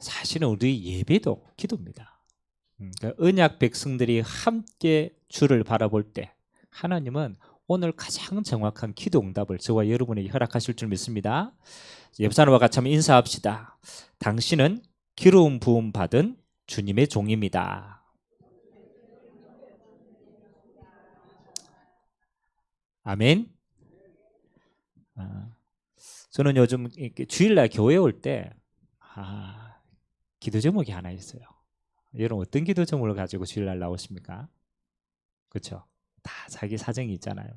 사실은 우리 예배도 기도입니다. 그러니까 언약 백성들이 함께 주를 바라볼 때 하나님은 오늘 가장 정확한 기도 응답을 저와 여러분에게 허락하실 줄 믿습니다. 옆 사람과 같이 한번 인사합시다. 당신은 기름 부음 받은 주님의 종입니다. 아멘. 저는 요즘 이렇게 주일날 교회 올 때 기도 제목이 하나 있어요. 여러분 어떤 기도 제목을 가지고 주일날 나오십니까? 그렇죠? 다 자기 사정이 있잖아요.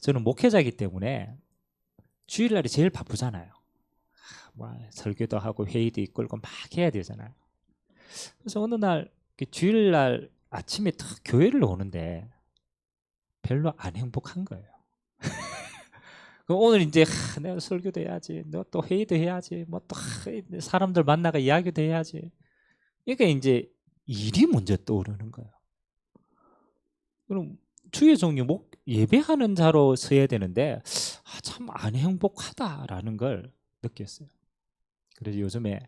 저는 목회자이기 때문에 주일날이 제일 바쁘잖아요. 뭐 설교도 하고 회의도 이끌고 막 해야 되잖아요. 그래서 어느 날 주일날 아침에 딱 교회를 오는데 별로 안 행복한 거예요. 그럼 오늘 이제 내가 설교도 해야지, 너 또 회의도 해야지, 뭐 또 사람들 만나가 이야기도 해야지. 그러니까 이제 일이 먼저 떠오르는 거예요. 그럼 주의 종류 예배하는 자로 서야 되는데 참 안 행복하다라는 걸 느꼈어요. 그래서 요즘에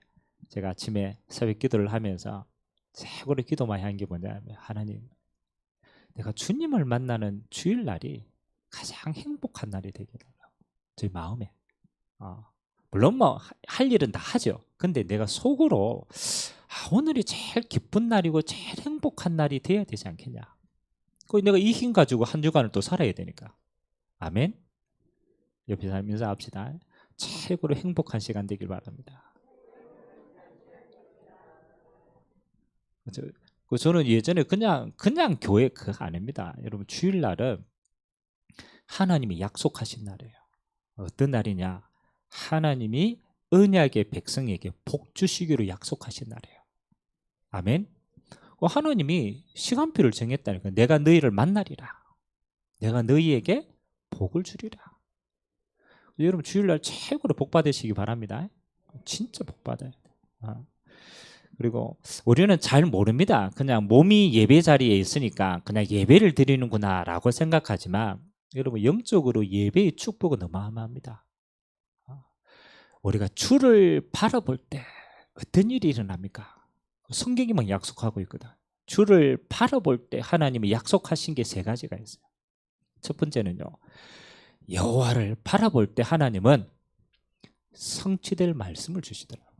제가 아침에 새벽 기도를 하면서 최고로 기도 많이 한 게 뭐냐면, 하나님, 내가 주님을 만나는 주일날이 가장 행복한 날이 되게 달라고. 제 마음에. 물론 뭐 할 일은 다 하죠. 근데 내가 속으로 오늘이 제일 기쁜 날이고 제일 행복한 날이 돼야 되지 않겠냐. 내가 이 힘 가지고 한 주간을 또 살아야 되니까. 아멘. 옆에 사람 인사합시다. 최고로 행복한 시간 되길 바랍니다. 저는 예전에 그냥 교회 그거 아닙니다. 여러분 주일날은 하나님이 약속하신 날이에요. 어떤 날이냐? 하나님이 언약의 백성에게 복 주시기로 약속하신 날이에요. 아멘. 하나님이 시간표를 정했다니까. 내가 너희를 만나리라. 내가 너희에게 복을 주리라. 여러분 주일날 최고로 복 받으시기 바랍니다. 진짜 복 받아야 돼요. 그리고 우리는 잘 모릅니다. 그냥 몸이 예배 자리에 있으니까 그냥 예배를 드리는구나 라고 생각하지만, 여러분 영적으로 예배의 축복은 어마어마합니다. 우리가 주를 바라볼 때 어떤 일이 일어납니까? 성경이 막 약속하고 있거든. 주를 바라볼 때 하나님이 약속하신 게 세 가지가 있어요. 첫 번째는요, 여호와를 바라볼 때 하나님은 성취될 말씀을 주시더라고요.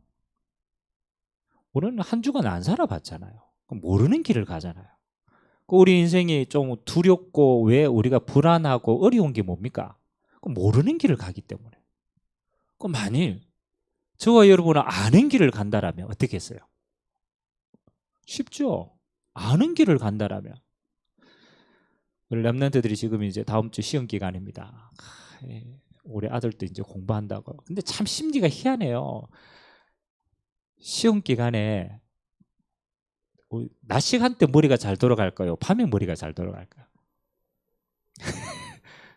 우리는 한 주간 안 살아봤잖아요. 모르는 길을 가잖아요. 우리 인생이 좀 두렵고 왜 우리가 불안하고 어려운 게 뭡니까? 모르는 길을 가기 때문에. 만일 저와 여러분은 아는 길을 간다라면 어떻게 했어요? 쉽죠? 아는 길을 간다라면. 렘넌트들이 지금 이제 다음 주 시험 기간입니다. 우리 아들도 이제 공부한다고. 근데 참 심리가 희한해요. 시험 기간에 낮 시간대 머리가 잘 돌아갈까요? 밤에 머리가 잘 돌아갈까요?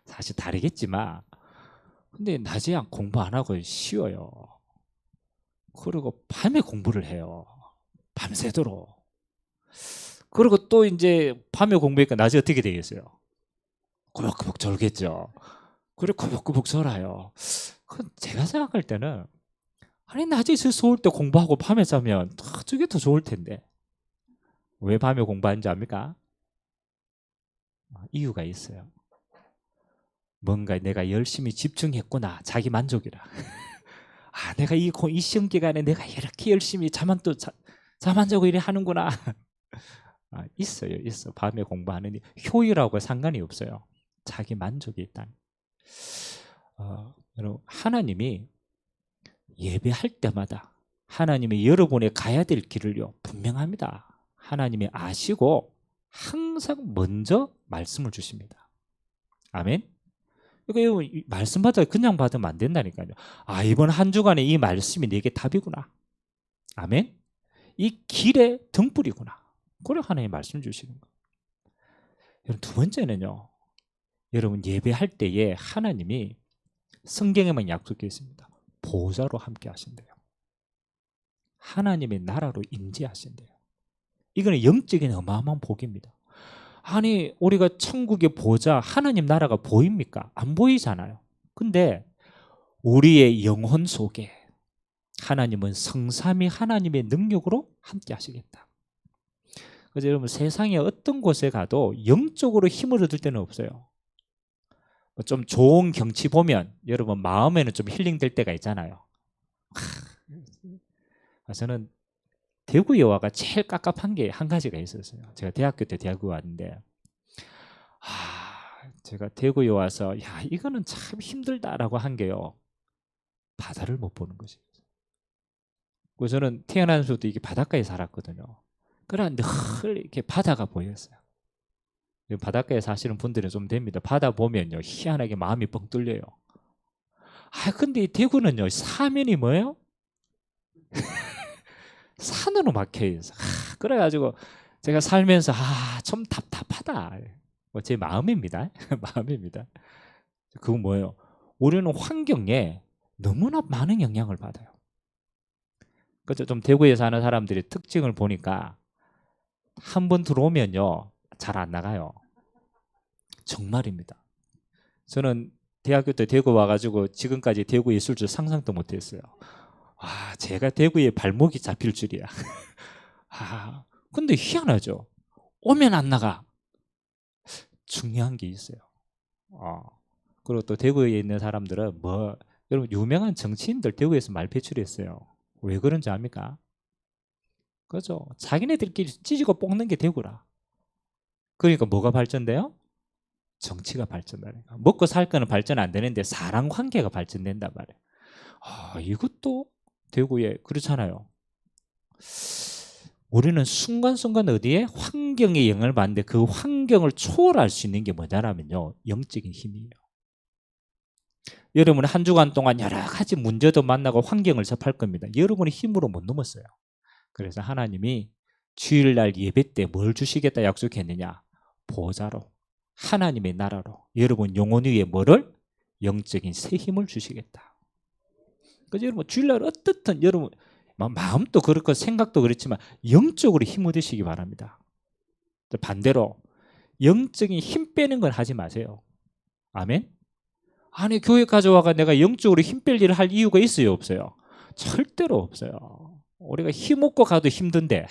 사실 다르겠지만, 근데 낮에 공부 안 하고 쉬어요. 그리고 밤에 공부를 해요. 밤새도록. 그리고 또 이제 밤에 공부하니까 낮에 어떻게 되겠어요? 꾸벅꾸벅 졸겠죠. 그리고 꾸벅꾸벅 졸아요. 제가 생각할 때는, 아니 낮에 서울 때 공부하고 밤에 자면 저게 더 좋을 텐데 왜 밤에 공부하는지 압니까? 이유가 있어요. 뭔가 내가 열심히 집중했구나, 자기 만족이라. 내가 이 시험 기간에 내가 이렇게 열심히 잠 안 자고 이래 하는구나. 있어요. 밤에 공부하는 효율하고 상관이 없어요. 자기 만족이 있다는. 여러분 하나님이 예배할 때마다 하나님이 여러분의 가야 될 길을요 분명합니다. 하나님이 아시고 항상 먼저 말씀을 주십니다. 아멘. 그러니까 말씀 받아 그냥 받으면 안 된다니까요. 이번 한 주간에 이 말씀이 내게 답이구나. 아멘. 이 길의 등불이구나. 그래 하나님 말씀 주시는 거예요. 여러분 두 번째는요, 여러분 예배할 때에 하나님이 성경에만 약속해 있습니다. 보좌로 함께 하신대요. 하나님의 나라로 임재하신대요. 이거는 영적인 어마어마한 복입니다. 아니 우리가 천국의 보좌 하나님 나라가 보입니까? 안 보이잖아요. 근데 우리의 영혼 속에 하나님은 성삼위 하나님의 능력으로 함께 하시겠다. 그래서 여러분 세상에 어떤 곳에 가도 영적으로 힘을 얻을 때는 없어요. 좀 좋은 경치 보면 여러분 마음에는 좀 힐링될 때가 있잖아요. 저는 대구에 와가 제일 깝깝한 게 한 가지가 있었어요. 제가 대학교 때 대구에 왔는데 제가 대구에 와서 야 이거는 참 힘들다라고 한 게요. 바다를 못 보는 거지. 그래서 저는 태어나면서부터 이게 바닷가에 살았거든요. 그러나 늘 이렇게 바다가 보였어요. 바닷가에 사시는 분들은 좀 됩니다. 바다 보면요 희한하게 마음이 뻥 뚫려요. 근데 이 대구는요 사면이 뭐예요? 산으로 막혀 있어. 그래가지고 제가 살면서 좀 답답하다. 제 마음입니다. 마음입니다. 그건 뭐예요? 우리는 환경에 너무나 많은 영향을 받아요. 그렇죠? 좀 대구에 사는 사람들의 특징을 보니까 한 번 들어오면요 잘 안 나가요. 정말입니다. 저는 대학교 때 대구 와가지고 지금까지 대구에 있을 줄 상상도 못했어요. 제가 대구에 발목이 잡힐 줄이야. 근데 희한하죠. 오면 안 나가. 중요한 게 있어요. 그리고 또 대구에 있는 사람들은 여러분 유명한 정치인들 대구에서 말 배출했어요. 왜 그런지 압니까? 그죠? 자기네들끼리 찢고 볶는 게 대구라. 그러니까 뭐가 발전돼요? 정치가 발전하니까. 먹고 살 거는 발전 안 되는데 사람 관계가 발전된단 말이에요. 이것도 대구에 그렇잖아요. 우리는 순간순간 어디에 환경에 영향을 받는데 그 환경을 초월할 수 있는 게 뭐냐면요 영적인 힘이에요. 여러분은 한 주간 동안 여러 가지 문제도 만나고 환경을 접할 겁니다. 여러분의 힘으로 못 넘었어요. 그래서 하나님이 주일날 예배 때 뭘 주시겠다 약속했느냐? 보좌로 하나님의 나라로 여러분 영혼 위에 뭐를? 영적인 새 힘을 주시겠다. 그래서 여러분 주일날 어떻든 여러분 마음도 그렇고 생각도 그렇지만 영적으로 힘 얻으시기 바랍니다. 반대로 영적인 힘 빼는 건 하지 마세요. 아멘? 아니 교회 가져와가 내가 영적으로 힘 뺄 일을 할 이유가 있어요 없어요? 절대로 없어요. 우리가 힘 얻고 가도 힘든데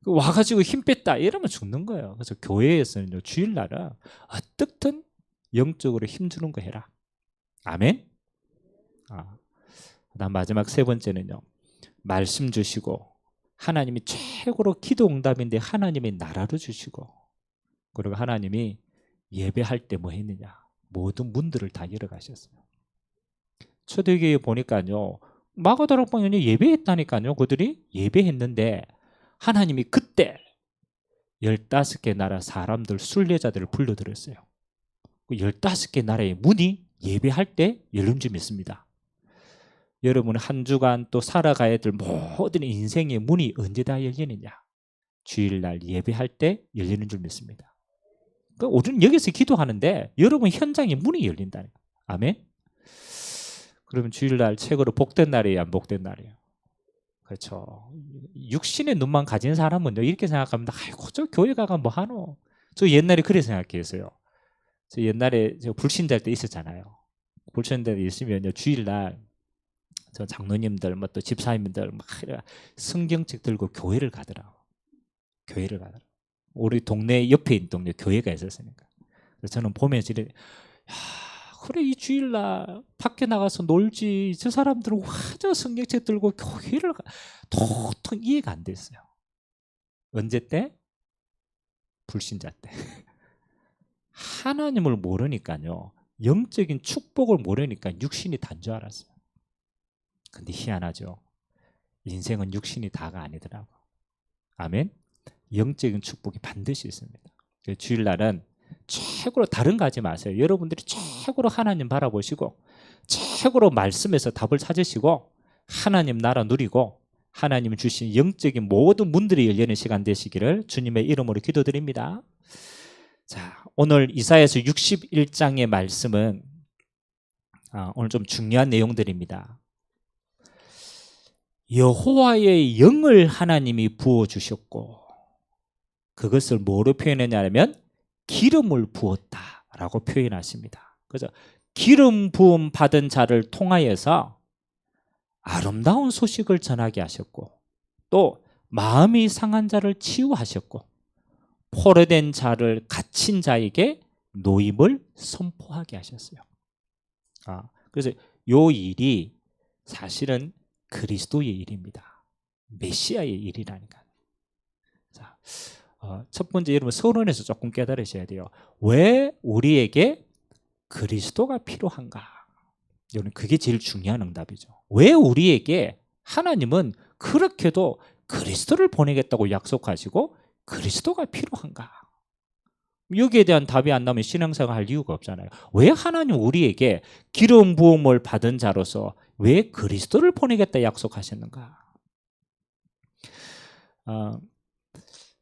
와가지고 힘 뺐다 이러면 죽는 거예요. 그래서 교회에서는 주일날은 어떻든 영적으로 힘주는 거 해라. 아멘? 그다음 마지막 세 번째는요. 말씀 주시고 하나님이 최고로 기도 응답인데 하나님의 나라를 주시고 그리고 하나님이 예배할 때 뭐 했느냐 모든 문들을 다 열어가셨어요. 초대교회 보니까요 마가다락방에 예배했다니까요. 그들이 예배했는데 하나님이 그때 15개 나라 사람들 순례자들을 불러들였어요. 그 15개 나라의 문이 예배할 때 열린 줄 믿습니다. 여러분 한 주간 또 살아가야 될 모든 인생의 문이 언제 다 열리느냐? 주일날 예배할 때 열리는 줄 믿습니다. 그러니까 우리는 여기서 기도하는데 여러분 현장에 문이 열린다니까. 아멘? 그러면 주일날 최고로 복된 날이에요? 안 복된 날이에요? 그렇죠. 육신의 눈만 가진 사람은 이렇게 생각합니다. 아이고 저 교회 가가 뭐 하노? 저 옛날에 그래 생각했어요. 저 옛날에 저 불신자 때 있었잖아요. 불신자 때 있으면 주일날 저 장로님들 뭐 또 집사님들 막 성경책 들고 교회를 가더라고. 교회를 가더라고. 우리 동네 옆에 있는 동네 교회가 있었으니까. 그래서 저는 보면서 이래, 그래 이 주일날 밖에 나가서 놀지 저 사람들은 저 성경책 들고 교회를 가. 도통 이해가 안 됐어요. 언제 때? 불신자 때. 하나님을 모르니까요. 영적인 축복을 모르니까 육신이 단 줄 알았어요. 근데 희한하죠. 인생은 육신이 다가 아니더라고. 아멘. 영적인 축복이 반드시 있습니다. 주일날은 최고로 다른 거 하지 마세요. 여러분들이 최고로 하나님 바라보시고 최고로 말씀에서 답을 찾으시고 하나님 나라 누리고 하나님 주신 영적인 모든 문들이 열리는 시간 되시기를 주님의 이름으로 기도드립니다. 자, 오늘 이사야서 61장의 말씀은 오늘 좀 중요한 내용들입니다. 여호와의 영을 하나님이 부어주셨고 그것을 뭐로 표현했냐면 기름을 부었다라고 표현하십니다. 그래서 기름 부음 받은 자를 통하여서 아름다운 소식을 전하게 하셨고, 또 마음이 상한 자를 치유하셨고, 포로된 자를 갇힌 자에게 노임을 선포하게 하셨어요. 그래서 요 일이 사실은 그리스도의 일입니다. 메시아의 일이라니까요. 자, 첫 번째, 여러분 서론에서 조금 깨달으셔야 돼요. 왜 우리에게 그리스도가 필요한가? 여러분 그게 제일 중요한 응답이죠. 왜 우리에게 하나님은 그렇게도 그리스도를 보내겠다고 약속하시고 그리스도가 필요한가? 여기에 대한 답이 안 나오면 신앙생활 할 이유가 없잖아요. 왜 하나님 우리에게 기름 부음을 받은 자로서 왜 그리스도를 보내겠다 약속하셨는가?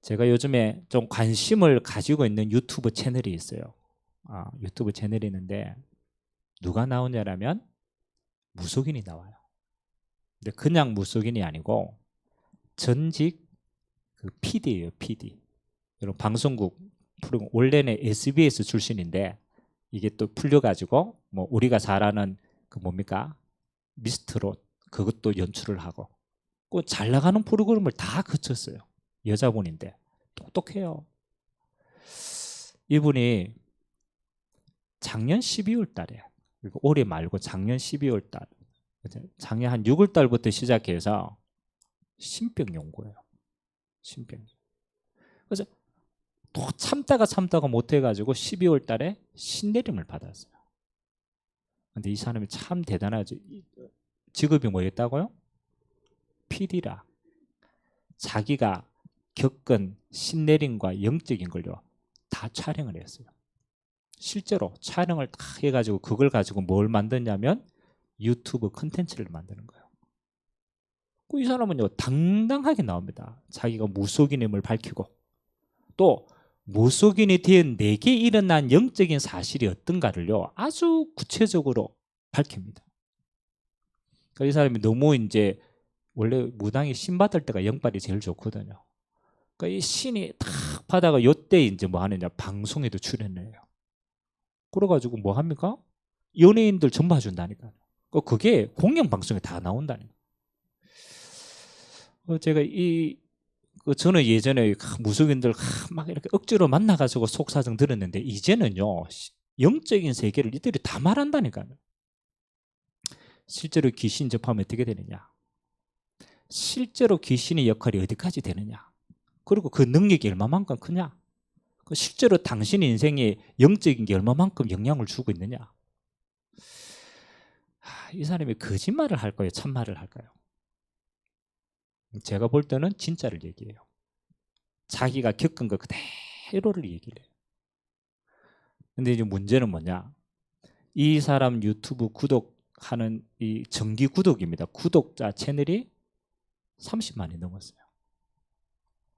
제가 요즘에 좀 관심을 가지고 있는 유튜브 채널이 있어요. 유튜브 채널이 있는데 누가 나오냐라면 무속인이 나와요. 근데 그냥 무속인이 아니고 전직 그 PD예요, PD. 여러분 방송국 프로그램 원래는 SBS 출신인데 이게 또 풀려가지고 뭐 우리가 잘 아는 그 뭡니까 미스트롯 그것도 연출을 하고 그 잘 나가는 프로그램을 다 거쳤어요. 여자분인데 똑똑해요. 이분이 작년 12월 달에 올해 말고 작년 12월 달 작년 한 6월 달부터 시작해서 신병 연구예요. 신병. 그래서 또 참다가 못해가지고 12월 달에 신내림을 받았어요. 근데 이 사람이 참 대단하죠. 직업이 뭐였다고요? PD라. 자기가 겪은 신내림과 영적인 걸요 다 촬영을 했어요. 실제로 촬영을 다 해가지고 그걸 가지고 뭘 만드냐면 유튜브 컨텐츠를 만드는 거예요. 이 사람은요 당당하게 나옵니다. 자기가 무속인임을 밝히고 또 무속인이 된 내게 일어난 영적인 사실이 어떤가를요 아주 구체적으로 밝힙니다. 그러니까 이 사람이 너무 이제 원래 무당이 신 받을 때가 영빨이 제일 좋거든요. 그러니까 이 신이 탁 받아가 요때 이제 뭐 하느냐 방송에도 출연해요. 그래가지고 뭐 합니까? 연예인들 전부 해준다니까요. 그게 공영 방송에 다 나온다니까요. 제가 저는 예전에 무속인들 막 이렇게 억지로 만나가지고 속사정 들었는데 이제는요 영적인 세계를 이들이 다 말한다니까요. 실제로 귀신 접하면 어떻게 되느냐? 실제로 귀신의 역할이 어디까지 되느냐? 그리고 그 능력이 얼마만큼 크냐? 실제로 당신 인생에 영적인 게 얼마만큼 영향을 주고 있느냐? 이 사람이 거짓말을 할까요? 참말을 할까요? 제가 볼 때는 진짜를 얘기해요. 자기가 겪은 거 그대로를 얘기를 해요. 근데 이제 문제는 뭐냐? 이 사람 유튜브 구독하는 이 정기 구독입니다. 구독자 채널이 30만이 넘었어요.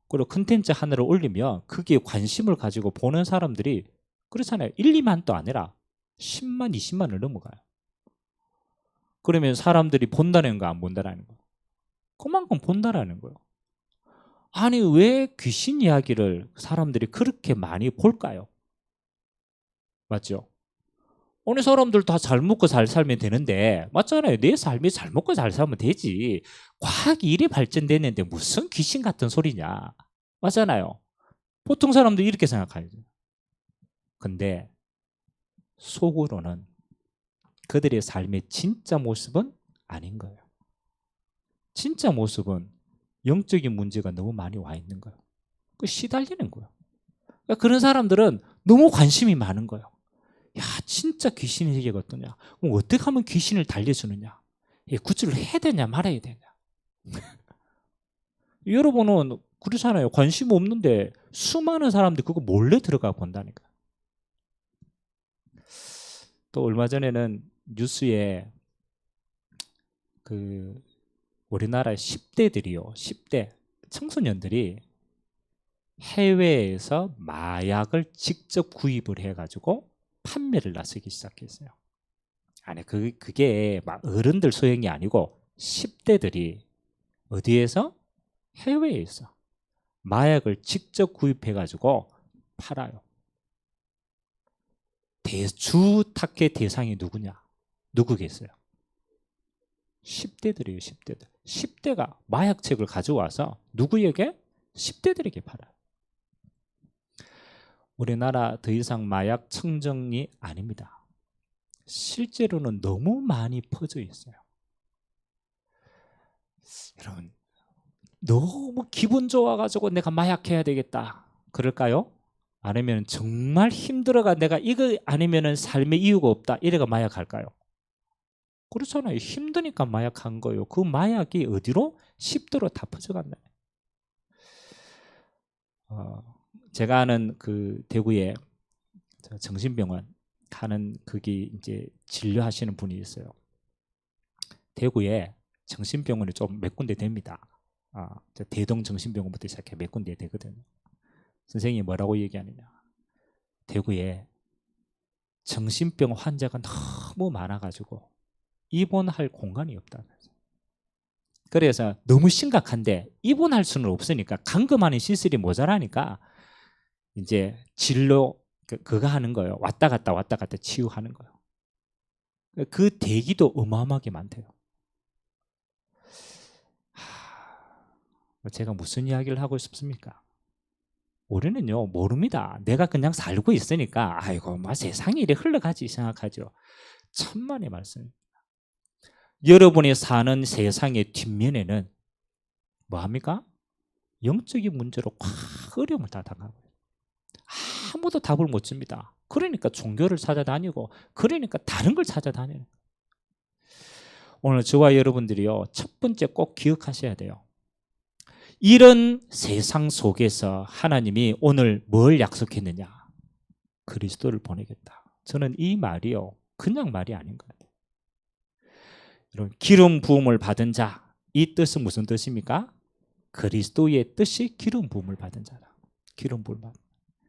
그리고 컨텐츠 하나를 올리면 그게 관심을 가지고 보는 사람들이 그렇잖아요. 1, 2만도 아니라 10만, 20만을 넘어가요. 그러면 사람들이 본다는 거 안 본다라는 거. 그만큼 본다라는 거예요. 아니 왜 귀신 이야기를 사람들이 그렇게 많이 볼까요? 맞죠? 어느 사람들 다 잘 먹고 잘 살면 되는데 맞잖아요. 내 삶이 잘 먹고 잘 살면 되지. 과학이 이리 발전됐는데 무슨 귀신 같은 소리냐. 맞잖아요. 보통 사람도 이렇게 생각하죠. 근데 속으로는 그들의 삶의 진짜 모습은 아닌 거예요. 진짜 모습은 영적인 문제가 너무 많이 와 있는 거예요. 시달리는 거예요. 그러니까 그런 사람들은 너무 관심이 많은 거예요. 야, 진짜 귀신의 세계가 어떠냐? 그럼 어떻게 하면 귀신을 달래주느냐? 구출을 해야 되냐 말아야 되냐? 여러분은 그렇잖아요. 관심 없는데 수많은 사람들이 그거 몰래 들어가 본다니까. 또 얼마 전에는 뉴스에 그 우리나라의 10대들이요. 10대 청소년들이 해외에서 마약을 직접 구입을 해가지고 판매를 나서기 시작했어요. 아니 그게 막 어른들 소형이 아니고 10대들이 어디에서? 해외에서 마약을 직접 구입해가지고 팔아요. 주 타겟 대상이 누구냐? 누구겠어요? 10대들이에요. 10대들. 10대가 마약책을 가져와서 누구에게? 10대들에게 팔아요. 우리나라 더 이상 마약 청정이 아닙니다. 실제로는 너무 많이 퍼져 있어요. 여러분, 너무 기분 좋아가지고 내가 마약해야 되겠다 그럴까요? 아니면 정말 힘들어가 내가 이거 아니면 삶의 이유가 없다 이래가 마약할까요? 그렇잖아요. 힘드니까 마약한 거예요. 그 마약이 어디로? 10대로 다 퍼져간다. 제가 아는 그 대구에 정신병원 가는 거기 이제 진료하시는 분이 있어요. 대구에 정신병원이 좀 몇 군데 됩니다. 대동 정신병원부터 시작해 몇 군데 되거든요. 선생님이 뭐라고 얘기하느냐. 대구에 정신병 환자가 너무 많아가지고 입원할 공간이 없다면서. 그래서 너무 심각한데 입원할 수는 없으니까 감금하는 시설이 모자라니까 이제 진료 그거 하는 거예요. 왔다 갔다 치유하는 거예요. 그 대기도 어마어마하게 많대요. 제가 무슨 이야기를 하고 싶습니까? 우리는요 모릅니다. 내가 그냥 살고 있으니까 아이고 뭐 세상이 이래 흘러가지 생각하죠. 천만의 말씀. 여러분이 사는 세상의 뒷면에는 뭐합니까? 영적인 문제로 꽉 어려움을 다 당하고 아무도 답을 못 줍니다. 그러니까 종교를 찾아다니고 그러니까 다른 걸 찾아다니는. 오늘 저와 여러분들이요 첫 번째 꼭 기억하셔야 돼요. 이런 세상 속에서 하나님이 오늘 뭘 약속했느냐? 그리스도를 보내겠다. 저는 이 말이요 그냥 말이 아닌 것 같아요. 여러분 기름 부음을 받은 자, 이 뜻은 무슨 뜻입니까? 그리스도의 뜻이 기름 부음을 받은 자다. 기름 부음을 받은.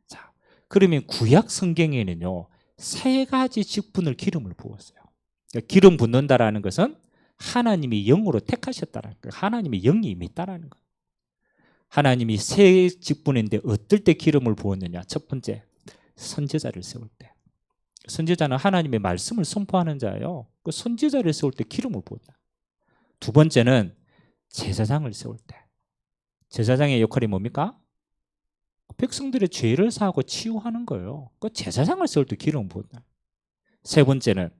자, 그러면 구약 성경에는요 세 가지 직분을 기름을 부었어요. 그러니까 기름 붓는다라는 것은 하나님이 영으로 택하셨다라는 거예요. 하나님의 영이 임히 있다라는 거예요. 하나님이 세 직분인데 어떨 때 기름을 부었느냐? 첫 번째, 선지자를 세울 때. 선지자는 하나님의 말씀을 선포하는 자예요. 그 선지자를 세울 때 기름을 부었다. 두 번째는 제사장을 세울 때. 제사장의 역할이 뭡니까? 백성들의 죄를 사하고 치유하는 거예요. 그 제사장을 세울 때 기름을 부었다. 세 번째는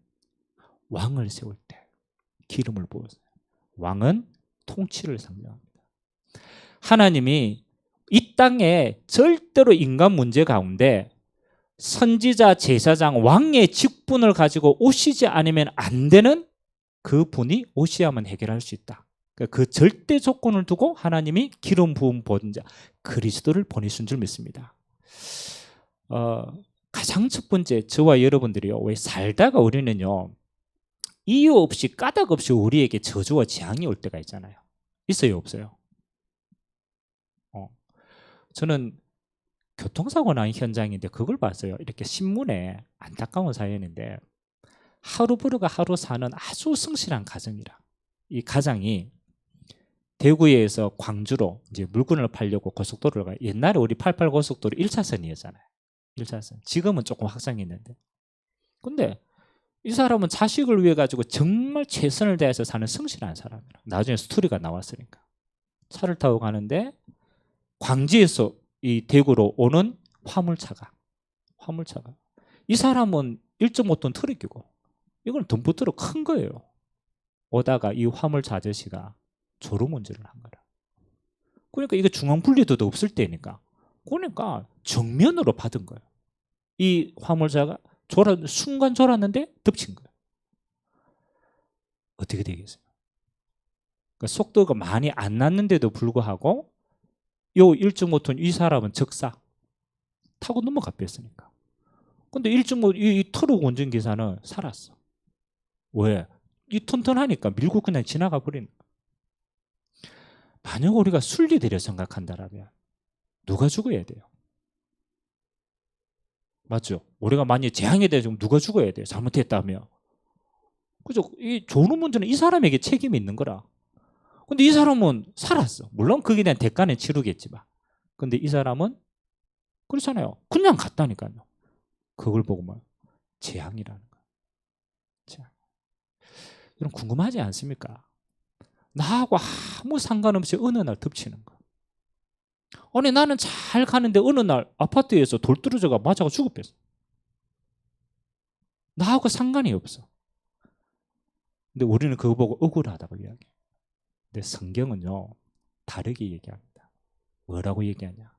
왕을 세울 때 기름을 부었어요. 왕은 통치를 상징합니다. 하나님이 이 땅에 절대로 인간 문제 가운데 선지자, 제사장, 왕의 직분을 가지고 오시지 않으면 안 되는 그 분이 오셔야만 해결할 수 있다. 그 절대 조건을 두고 하나님이 기름 부음 받은 자 그리스도를 보내신 줄 믿습니다. 가장 첫 번째 저와 여러분들이요 왜 살다가 우리는요 이유 없이 까닭 없이 우리에게 저주와 재앙이 올 때가 있잖아요. 있어요 없어요? 저는 교통사고 난 현장인데 그걸 봤어요. 이렇게 신문에 안타까운 사연인데 하루부르가 하루 사는 아주 성실한 가정이라. 이 가장이 대구에서 광주로 이제 물건을 팔려고 고속도로를 가요. 옛날에 우리 88 고속도로 1차선이었잖아요. 1차선. 지금은 조금 확장했는데. 근데 이 사람은 자식을 위해 가지고 정말 최선을 다해서 사는 성실한 사람이라. 나중에 스토리가 나왔으니까. 차를 타고 가는데 광주에서 이 대구로 오는 화물차가 이 사람은 1.5톤 트럭 끼고 이건 덤프트럭 큰 거예요. 오다가 이 화물차 아저씨가 졸음운전을 한 거라. 그러니까 이게 중앙분리도도 없을 때니까 그러니까 정면으로 받은 거예요. 이 화물차가 순간 졸았는데 덮친 거예요. 어떻게 되겠어요? 그러니까 속도가 많이 안 났는데도 불구하고 요 1.5톤 이 사람은 적사 타고 넘어가 뺐으니까. 근데 1.5 이 트럭 운전기사는 살았어. 왜? 이 튼튼하니까 밀고 그냥 지나가 버린. 만약 우리가 순리대로 생각한다라면 누가 죽어야 돼요? 맞죠? 우리가 만약 재앙에 대해서 누가 죽어야 돼요? 잘못했다면. 그죠? 이 졸음운전은 이 사람에게 책임이 있는 거라. 근데 이 사람은 살았어. 물론 거기에 대한 대가는 치르겠지만. 근데 이 사람은 그렇잖아요. 그냥 갔다니까요. 그걸 보고 뭐 재앙이라는 거예요. 재앙. 이런 궁금하지 않습니까? 나하고 아무 상관없이 어느 날 덮치는 거. 아니 나는 잘 가는데 어느 날 아파트에서 돌 떨어져가 맞아가 죽었겠어. 나하고 상관이 없어. 근데 우리는 그거 보고 억울하다고 이야기해. 근데 성경은요 다르게 얘기합니다. 뭐라고 얘기하냐?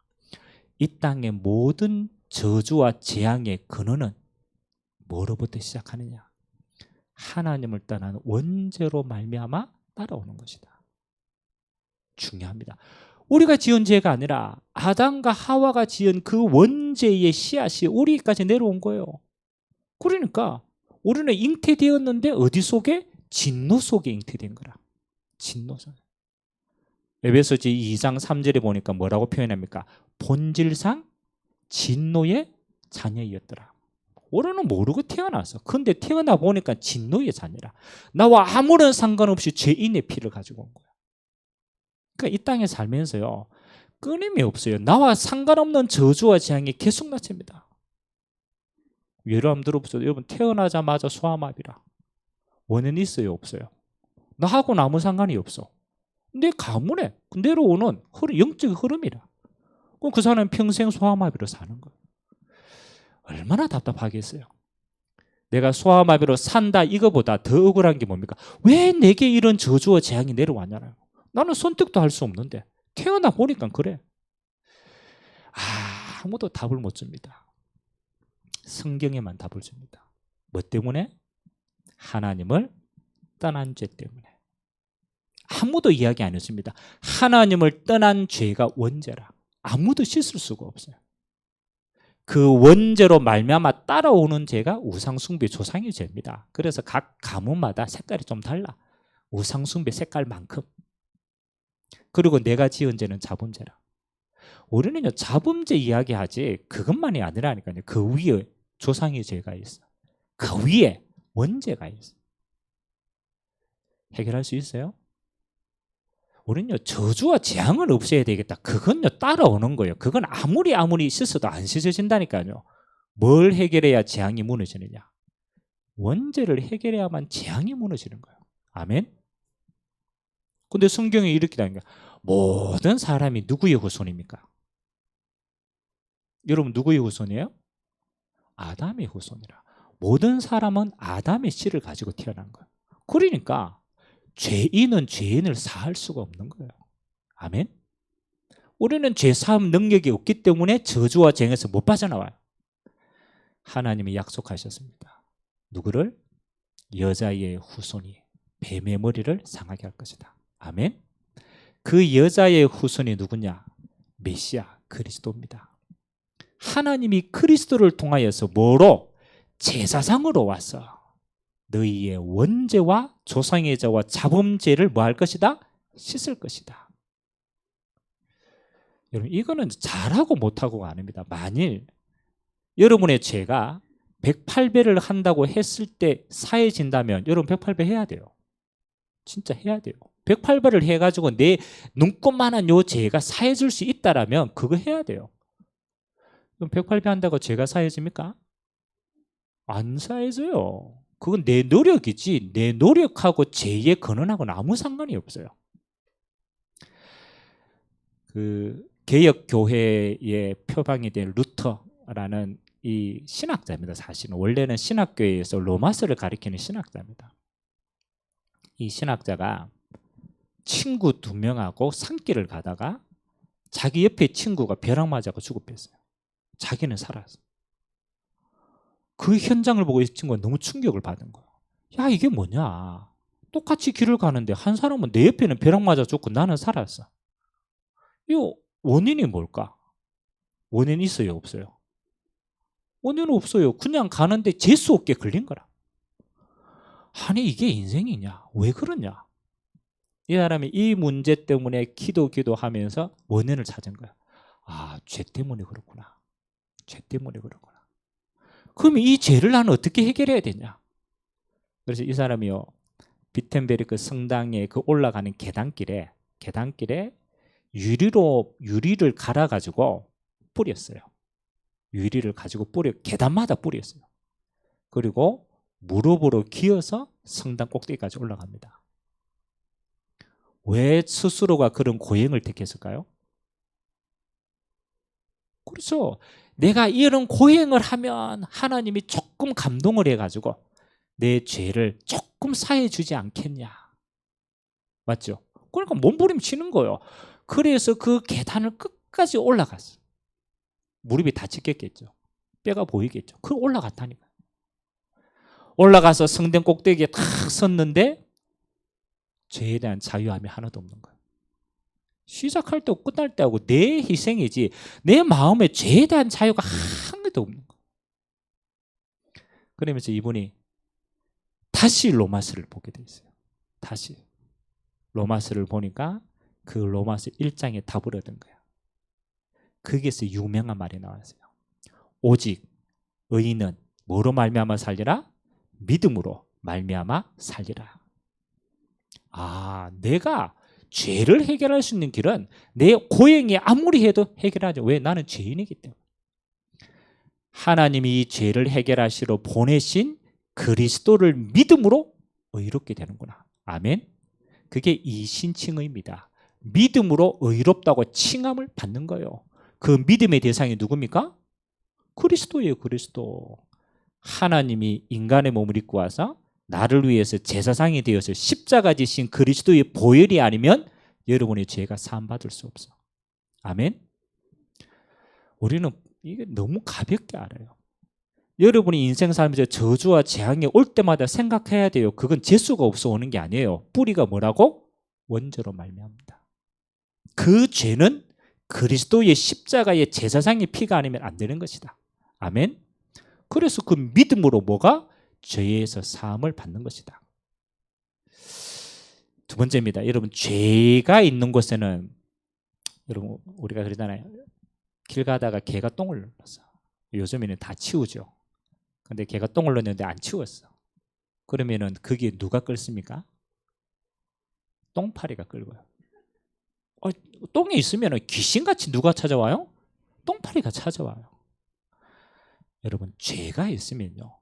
이 땅의 모든 저주와 재앙의 근원은 뭐로부터 시작하느냐? 하나님을 떠난 원죄로 말미암아 따라오는 것이다. 중요합니다. 우리가 지은 죄가 아니라 아담과 하와가 지은 그 원죄의 씨앗이 우리까지 내려온 거예요. 그러니까 우리는 잉태되었는데 어디 속에? 진노 속에 잉태된 거라. 진노 속에. 에베소서 2장 3절에 보니까 뭐라고 표현합니까? 본질상 진노의 자녀이었더라. 우리는 모르고 태어났어. 근데 태어나 보니까 진노의 자녀라. 나와 아무런 상관없이 죄인의 피를 가지고 온 거야. 그러니까 이 땅에 살면서요 끊임이 없어요. 나와 상관없는 저주와 재앙이 계속 나칩니다. 예를 한번 들어보세요. 여러분 태어나자마자 소아마비라. 원인이 있어요? 없어요? 나하고는 아무 상관이 없어. 내 가문에 내려오는 영적 흐름이라. 그럼 그 사람은 평생 소아마비로 사는 거예요. 얼마나 답답하겠어요. 내가 소아마비로 산다 이거보다 더 억울한 게 뭡니까? 왜 내게 이런 저주와 재앙이 내려왔냐고요. 나는 선택도 할 수 없는데 태어나 보니까 그래. 아무도 답을 못 줍니다. 성경에만 답을 줍니다. 뭐 때문에? 하나님을 떠난 죄 때문에. 아무도 이야기 안 했습니다. 하나님을 떠난 죄가 원죄라. 아무도 씻을 수가 없어요. 그 원죄로 말미암아 따라오는 죄가 우상숭배 조상의 죄입니다. 그래서 각 가문마다 색깔이 좀 달라. 우상숭배 색깔만큼. 그리고 내가 지은 죄는 자범죄라. 우리는요 자범죄 이야기하지 그것만이 아니라니까요. 그 위에 조상의 죄가 있어. 그 위에 원죄가 있어. 해결할 수 있어요? 우리는요 저주와 재앙을 없애야 되겠다. 그건요 따라오는 거예요. 그건 아무리 씻어도 안 씻어진다니까요. 뭘 해결해야 재앙이 무너지느냐? 원죄를 해결해야만 재앙이 무너지는 거예요. 아멘? 근데 성경이 이렇게 나옵니다. 모든 사람이 누구의 후손입니까? 여러분 누구의 후손이에요? 아담의 후손이라. 모든 사람은 아담의 씨를 가지고 태어난 거예요. 그러니까 죄인은 죄인을 사할 수가 없는 거예요. 아멘? 우리는 죄 사함 능력이 없기 때문에 저주와 재앙에서 못 빠져나와요. 하나님이 약속하셨습니다. 누구를? 여자의 후손이 뱀의 머리를 상하게 할 것이다. 아멘? 그 여자의 후손이 누구냐? 메시아 그리스도입니다. 하나님이 그리스도를 통하여서 뭐로? 제사장으로 와서 너희의 원죄와 조상의 죄와 자범죄를 뭐 할 것이다? 씻을 것이다. 여러분 이거는 잘하고 못하고가 아닙니다. 만일 여러분의 죄가 108배를 한다고 했을 때 사해진다면 여러분 108배 해야 돼요. 진짜 해야 돼요. 108배를 해가지고 내 눈곱만한 요 죄가 사해질 수 있다라면 그거 해야 돼요. 그럼 108배 한다고 죄가 사해집니까? 안 사해져요. 그건 내 노력이지 내 노력하고 죄의 근원하고는 아무 상관이 없어요. 그 개혁교회의 표방이 된 루터라는 이 신학자입니다. 사실은 원래는 신학교에서 로마서를 가리키는 신학자입니다. 이 신학자가 친구 2명하고 산길을 가다가 자기 옆에 친구가 벼락 맞아서 죽어버렸어요. 자기는 살았어. 그 현장을 보고 이 친구가 너무 충격을 받은 거야. 야 이게 뭐냐. 똑같이 길을 가는데 한 사람은 내 옆에는 벼락 맞아 죽고 나는 살았어. 이 원인이 뭘까? 원인이 있어요? 없어요? 원인은 없어요. 그냥 가는데 재수 없게 걸린 거라. 아니 이게 인생이냐? 왜 그러냐? 이 사람이 이 문제 때문에 기도하면서 원인을 찾은 거야. 아, 죄 때문에 그렇구나. 죄 때문에 그렇구나. 그럼 이 죄를 나는 어떻게 해결해야 되냐? 그래서 이 사람이요 비텐베르크 성당에 그 올라가는 계단길에 유리를 갈아가지고 뿌렸어요. 유리를 가지고 계단마다 뿌렸어요. 그리고 무릎으로 기어서 성당 꼭대기까지 올라갑니다. 왜 스스로가 그런 고행을 택했을까요? 그렇죠. 내가 이런 고행을 하면 하나님이 조금 감동을 해가지고 내 죄를 조금 사해 주지 않겠냐. 맞죠? 그러니까 몸부림치는 거예요. 그래서 그 계단을 끝까지 올라갔어. 무릎이 다치겠죠. 뼈가 보이겠죠. 그 올라갔다니까. 올라가서 성전 꼭대기에 탁 섰는데 죄에 대한 자유함이 하나도 없는 거예요. 시작할 때하고 끝날 때하고 내 희생이지 내 마음에 죄에 대한 자유가 한 개도 없는 거예요. 그러면서 이분이 다시 로마서를 보게 돼 있어요. 다시 로마서를 보니까 그 로마서 1장에 답을 얻은 거야. 거기에서 유명한 말이 나왔어요. 오직 의인은 뭐로 말미암아 살리라? 믿음으로 말미암아 살리라. 아, 내가 죄를 해결할 수 있는 길은 내 고행이 아무리 해도 해결하죠. 왜? 나는 죄인이기 때문에. 하나님이 이 죄를 해결하시러 보내신 그리스도를 믿음으로 의롭게 되는구나. 아멘. 그게 이신칭의입니다. 믿음으로 의롭다고 칭함을 받는 거예요. 그 믿음의 대상이 누굽니까? 그리스도예요. 그리스도. 하나님이 인간의 몸을 입고 와서 나를 위해서 제사장이 되어서 십자가 지신 그리스도의 보혈이 아니면 여러분의 죄가 사함받을 수 없어. 아멘. 우리는 이게 너무 가볍게 알아요. 여러분이 인생 살면서 저주와 재앙이 올 때마다 생각해야 돼요. 그건 재수가 없어 오는 게 아니에요. 뿌리가 뭐라고? 원죄로 말미암다. 그 죄는 그리스도의 십자가의 제사장의 피가 아니면 안 되는 것이다. 아멘. 그래서 그 믿음으로 뭐가? 죄에서 사함을 받는 것이다. 두 번째입니다. 여러분, 죄가 있는 곳에는 여러분 우리가 그러잖아요. 길 가다가 개가 똥을 눌렀어. 요즘에는 다 치우죠. 근데 개가 똥을 넣었는데 안 치웠어. 그러면은 그게 누가 끌습니까? 똥파리가 끌고요. 똥에 있으면 귀신같이 누가 찾아와요? 똥파리가 찾아와요. 여러분, 죄가 있으면요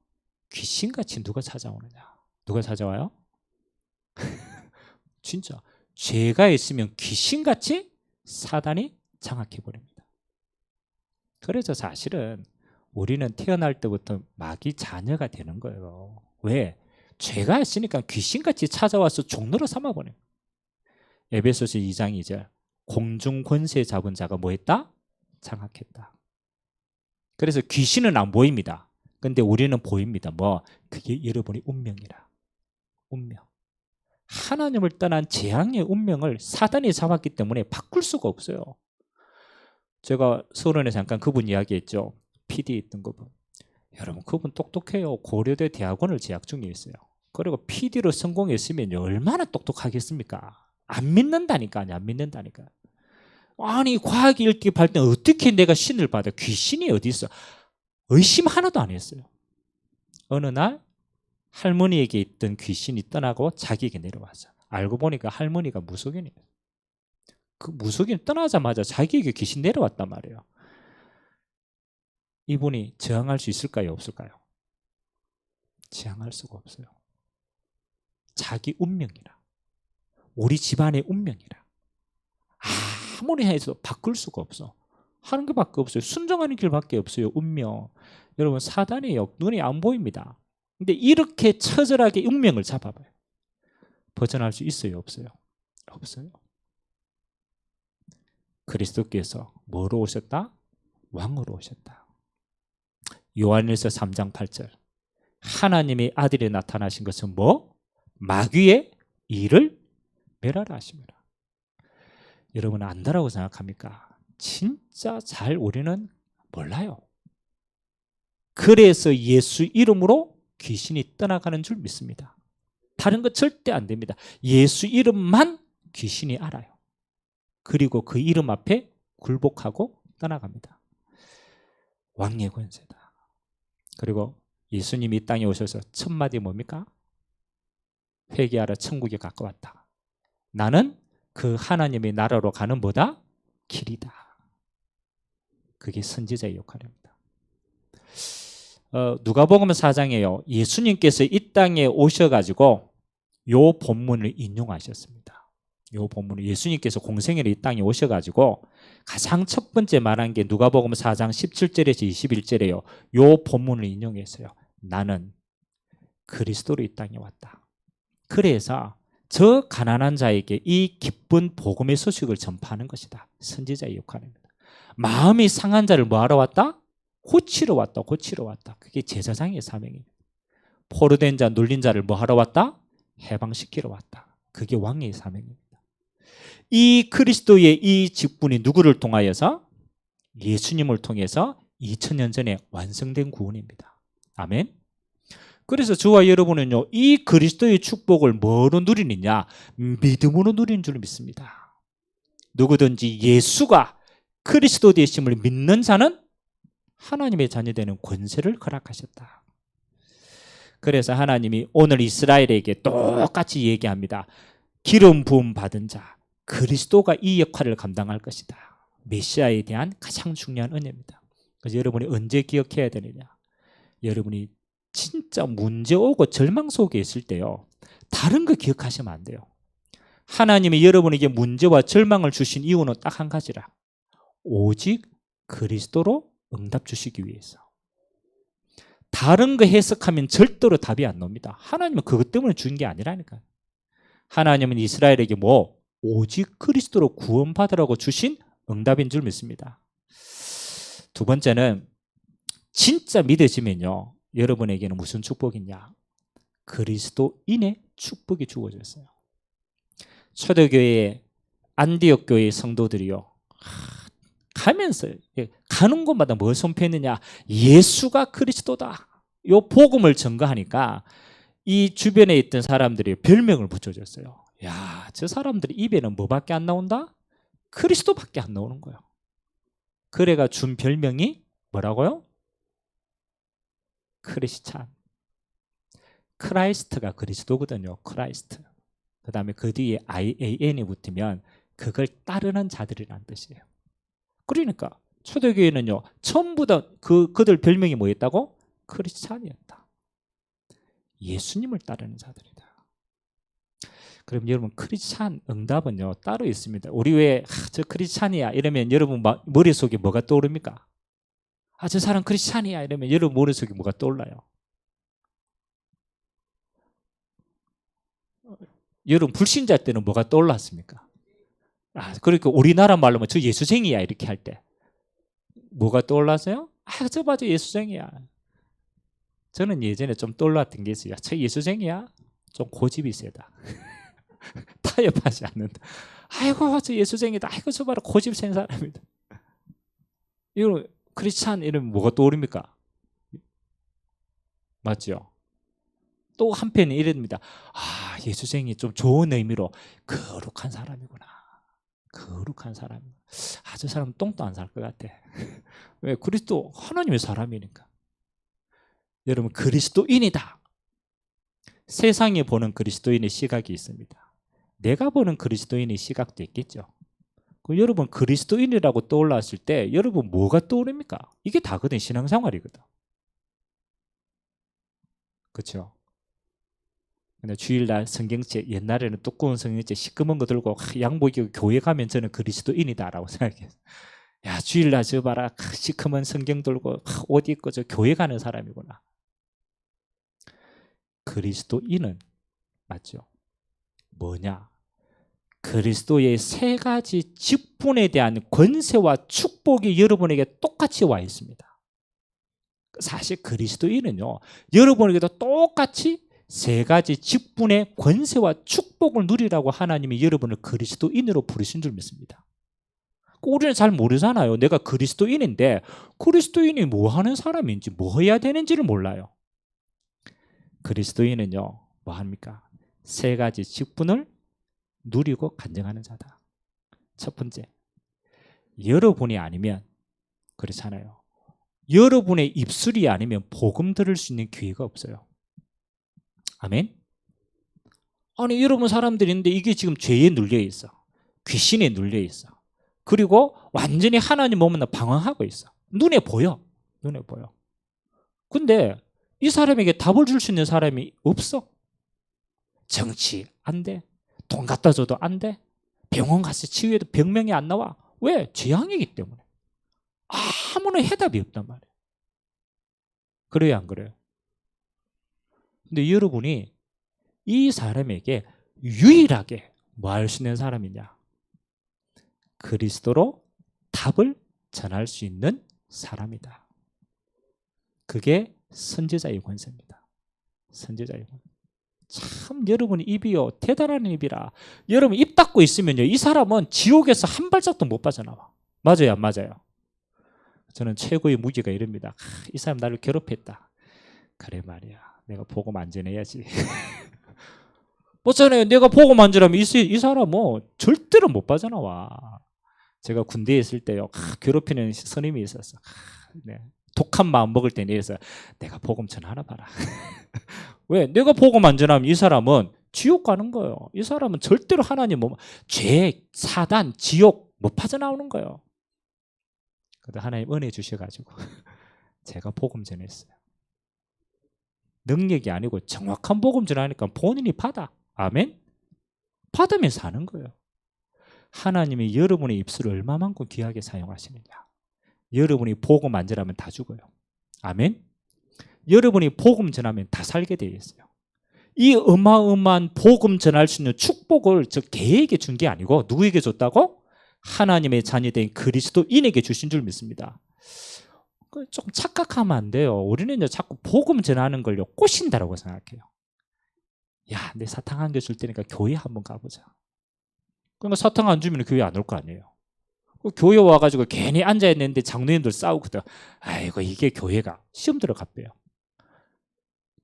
귀신같이 누가 찾아오느냐? 누가 찾아와요? 진짜 죄가 있으면 귀신같이 사단이 장악해버립니다. 그래서 사실은 우리는 태어날 때부터 마귀 자녀가 되는 거예요. 왜? 죄가 있으니까 귀신같이 찾아와서 종로로 삼아버려요. 에베소서 2장 2절 공중 권세 잡은 자가 뭐 했다? 장악했다. 그래서 귀신은 안 보입니다. 근데 우리는 보입니다. 뭐? 그게 여러분의 운명이라. 운명. 하나님을 떠난 재앙의 운명을 사단이 잡았기 때문에 바꿀 수가 없어요. 제가 서론에 잠깐 그분 이야기했죠. PD 있던 그분. 여러분 그분 똑똑해요. 고려대 대학원을 재학 중에 있어요. 그리고 PD로 성공했으면 얼마나 똑똑하겠습니까? 안 믿는다니까요. 안 믿는다니까. 아니 과학이 이렇게 발전 어떻게 내가 신을 받아? 귀신이 어디 있어? 의심 하나도 안 했어요. 어느 날 할머니에게 있던 귀신이 떠나고 자기에게 내려왔어요. 알고 보니까 할머니가 무속인이에요. 그 무속인 떠나자마자 자기에게 귀신 내려왔단 말이에요. 이분이 저항할 수 있을까요? 없을까요? 저항할 수가 없어요. 자기 운명이라. 우리 집안의 운명이라. 아무리 해서 바꿀 수가 없어. 하는 것밖에 없어요. 순종하는 길밖에 없어요. 운명. 여러분 사단이요. 눈이 안 보입니다. 근데 이렇게 처절하게 운명을 잡아봐요. 벗어날 수 있어요? 없어요? 없어요. 그리스도께서 뭐로 오셨다? 왕으로 오셨다. 요한일서 3장 8절 하나님의 아들이 나타나신 것은 뭐? 마귀의 일을 멸하라 하십니다. 여러분 안다라고 생각합니까? 진짜 잘 우리는 몰라요. 그래서 예수 이름으로 귀신이 떠나가는 줄 믿습니다. 다른 거 절대 안 됩니다. 예수 이름만 귀신이 알아요. 그리고 그 이름 앞에 굴복하고 떠나갑니다. 왕의 권세다. 그리고 예수님이 이 땅에 오셔서 첫 마디 뭡니까? 회개하라 천국이 가까웠다. 나는 그 하나님의 나라로 가는 뭐다? 길이다. 그게 선지자의 역할입니다. 누가복음 4장에요. 예수님께서 이 땅에 오셔가지고 요 본문을 인용하셨습니다. 요 본문을 예수님께서 공생애로 이 땅에 오셔가지고 가장 첫 번째 말한 게 누가복음 4장 17절에서 21절에요. 요 본문을 인용했어요. 나는 그리스도로 이 땅에 왔다. 그래서 저 가난한 자에게 이 기쁜 복음의 소식을 전파하는 것이다. 선지자의 역할입니다. 마음이 상한 자를 뭐하러 왔다? 고치러 왔다. 고치러 왔다. 그게 제사장의 사명입니다. 포로된 자, 눌린 자를 뭐하러 왔다? 해방시키러 왔다. 그게 왕의 사명입니다. 이 그리스도의 이 직분이 누구를 통하여서? 예수님을 통해서 2000년 전에 완성된 구원입니다. 아멘. 그래서 저와 여러분은요, 이 그리스도의 축복을 뭐로 누리느냐? 믿음으로 누리는 줄 믿습니다. 누구든지 예수가 그리스도 되심을 믿는 자는 하나님의 자녀되는 권세를 허락하셨다. 그래서 하나님이 오늘 이스라엘에게 똑같이 얘기합니다. 기름 부음 받은 자, 그리스도가 이 역할을 감당할 것이다. 메시아에 대한 가장 중요한 은혜입니다. 그래서 여러분이 언제 기억해야 되느냐? 여러분이 진짜 문제 오고 절망 속에 있을 때요, 다른 거 기억하시면 안 돼요. 하나님이 여러분에게 문제와 절망을 주신 이유는 딱 한 가지라. 오직 그리스도로 응답 주시기 위해서. 다른 거 해석하면 절대로 답이 안 나옵니다. 하나님은 그것 때문에 준 게 아니라니까요. 하나님은 이스라엘에게 뭐 오직 그리스도로 구원받으라고 주신 응답인 줄 믿습니다. 두 번째는 진짜 믿어지면요, 여러분에게는 무슨 축복이냐? 그리스도인의 축복이 주어졌어요. 초대교회 안디옥 교회 성도들이요, 가면서 가는 곳마다 뭘 선포했느냐? 예수가 그리스도다. 요 복음을 전가하니까 이 주변에 있던 사람들이 별명을 붙여줬어요. 야, 저 사람들이 입에는 뭐밖에 안 나온다? 그리스도밖에 안 나오는 거예요. 그래가 준 별명이 뭐라고요? 크리스찬. 크라이스트가 그리스도거든요. 크라이스트. 그 다음에 그 뒤에 IAN이 붙으면 그걸 따르는 자들이라는 뜻이에요. 그러니까 초대교회는요, 전부 다 그들 별명이 뭐였다고? 크리스찬이었다. 예수님을 따르는 자들이다. 그럼 여러분, 크리스찬 응답은요 따로 있습니다. 우리 왜 저 크리스찬이야 이러면 여러분 머릿속에 뭐가 떠오릅니까? 저 사람 크리스찬이야 이러면 여러분 머릿속에 뭐가 떠올라요? 여러분 불신자 때는 뭐가 떠올랐습니까? 그러니까 우리나라 말로 저 예수쟁이야 이렇게 할 때 뭐가 떠올랐어요? 저 봐줘 예수쟁이야. 저는 예전에 좀 떠올랐던 게 있어요. 저 예수쟁이야? 좀 고집이 세다. 타협하지 않는다. 아이고 저 예수쟁이다. 아이고 저 봐라 고집 센 사람이다. 이거 크리스찬 이러면 뭐가 떠오릅니까? 맞죠? 또 한편은 이럽니다. 예수쟁이 좀 좋은 의미로 거룩한 사람이구나. 거룩한 사람. 저 사람 똥도 안 살 것 같아. 왜? 그리스도 하나님의 사람이니까. 여러분, 그리스도인이다. 세상에 보는 그리스도인의 시각이 있습니다. 내가 보는 그리스도인의 시각도 있겠죠. 여러분 그리스도인이라고 떠올랐을 때 여러분 뭐가 떠오릅니까? 이게 다거든. 신앙생활이거든. 그렇죠? 근데 주일날 성경책, 옛날에는 두꺼운 성경책 시꺼먼 거 들고 양복 입고 교회 가면 저는 그리스도인이다라고 생각했어요. 야, 주일날 저 봐라 시커먼 성경 들고 옷 입고 저 교회 가는 사람이구나. 그리스도인은 맞죠? 뭐냐? 그리스도의 세 가지 직분에 대한 권세와 축복이 여러분에게 똑같이 와 있습니다. 사실 그리스도인은요, 여러분에게도 똑같이 세 가지 직분의 권세와 축복을 누리라고 하나님이 여러분을 그리스도인으로 부르신 줄 믿습니다. 우리는 잘 모르잖아요. 내가 그리스도인인데 그리스도인이 뭐 하는 사람인지 뭐 해야 되는지를 몰라요. 그리스도인은요, 뭐 합니까? 세 가지 직분을 누리고 간증하는 자다. 첫 번째, 여러분이 아니면 그렇잖아요. 여러분의 입술이 아니면 복음 들을 수 있는 기회가 없어요. 아멘? 아니 여러분 사람들인데 이게 지금 죄에 눌려 있어. 귀신에 눌려 있어. 그리고 완전히 하나님 몸은 방황하고 있어. 눈에 보여. 눈에 보여. 근데 이 사람에게 답을 줄 수 있는 사람이 없어. 정치 안 돼. 돈 갖다 줘도 안 돼. 병원 가서 치유해도 병명이 안 나와. 왜? 재앙이기 때문에. 아무런 해답이 없단 말이에요. 그래요, 안 그래요? 근데 여러분이 이 사람에게 유일하게 뭐 할 수 있는 사람이냐? 그리스도로 답을 전할 수 있는 사람이다. 그게 선지자의 권세입니다. 선지자의 권세. 참 여러분 입이요 대단한 입이라. 여러분 입 닫고 있으면요 이 사람은 지옥에서 한 발짝도 못 빠져나와. 맞아요, 안 맞아요? 저는 최고의 무기가 이럽니다. 이 사람 나를 괴롭혔다. 그래 말이야. 내가 복음 안 전해야지. 뭐잖아요. 내가 복음 안 전하면 이 사람 뭐 절대로 못 빠져나와. 제가 군대에 있을 때요 괴롭히는 선임이 있었어. 네. 독한 마음 먹을 때 내서 내가 복음 전하나 봐라. 왜? 내가 복음 안 전하면 이 사람은 지옥 가는 거예요. 이 사람은 절대로 하나님 죄, 사단, 지옥 못 빠져나오는 거예요. 그런데 하나님 은혜 주셔가지고 제가 복음 전했어요. 능력이 아니고 정확한 복음 전하니까 본인이 받아. 아멘? 받으면서 사는 거예요. 하나님이 여러분의 입술을 얼마만큼 귀하게 사용하시느냐. 여러분이 복음 안 전하면 다 죽어요. 아멘? 여러분이 복음 전하면 다 살게 되어 있어요. 이 어마어마한 복음 전할 수 있는 축복을 저 개에게 준 게 아니고 누구에게 줬다고? 하나님의 자녀된 그리스도인에게 주신 줄 믿습니다. 조금 착각하면 안 돼요. 우리는 자꾸 복음 전하는 걸요 꼬신다라고 생각해요. 야, 내 사탕 한 개 줄 테니까 교회 한번 가보자. 그러니까 사탕 안 주면 교회 안 올 거 아니에요. 교회 와가지고 괜히 앉아있는데 장로님들 싸우거든. 아이고 이게 교회가 시험 들어갔대요.